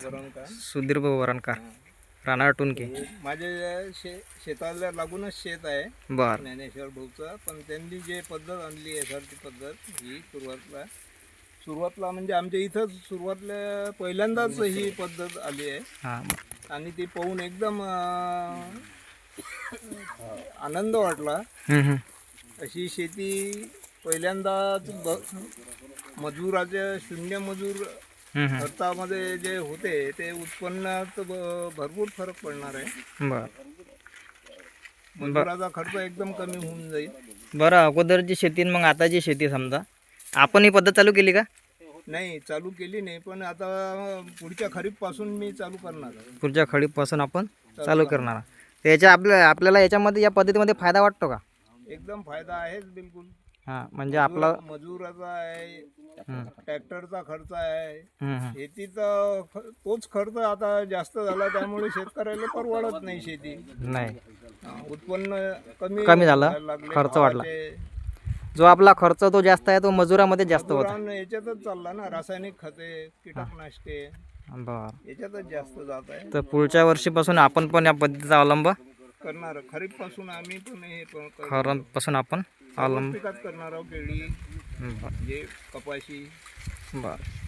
वरणकर. सुधीर वरणकर, राणा टुनके. माझ्या शेताला लागूनच शेत आहे बर. ज्ञानेश्वर भाऊचं. पण त्यांनी जे पद्धत आणली आहे सर, ती पद्धत ही सुरुवातला म्हणजे आमच्या इथं सुरुवातला पहिल्यांदाच ही पद्धत आली आहे. हां. आणि ती पाहून एकदम आनंद वाटला. अशी शेती पहिल्यांदाच मजुराचे शून्य मजूर खर्चामध्ये जे होते ते उत्पन्नात भरपूर फरक पडणार आहे. बर. मजुराचा खर्च एकदम कमी होऊन जाईल. बरं, अगोदरची शेती आणि मग आताची शेती समजा आपण ही पद्धत चालू केली का? नाही, चालू केली नाही, पण आता पुढच्या खरीप पासून मी चालू करणार आहे. पुढच्या खरीपपासून आपण चालू करणार. त्याच्या आपल्याला याच्यामध्ये या पद्धतीमध्ये फायदा वाटतो का? एकदम फायदा आहेच बिलकुल. हां, म्हणजे आपला मजुराचा आहे, ट्रॅक्टरचा खर्च आहे, शेतीचा तोच खर्च आता जास्त झाला, त्यामुळे शेतकऱ्याला परवडत नाही शेती. नाही, उत्पन्न कमी झालं, खर्च वाढला. जो आपला खर्च तो जास्त आहे तो मजुरामध्ये जास्त होता. याच्यातच चालला ना, रासायनिक खते, कीटकनाशके बरं, याच्यातच जास्त जात आहे. तर पुढच्या वर्षीपासून आपण पण या पद्धतीचा अवलंब करणार. खरीप पासून आम्ही पण हे पासून आपण अवलंब पिकात करणार आहोत. केळी, जे कपाशी. बरं.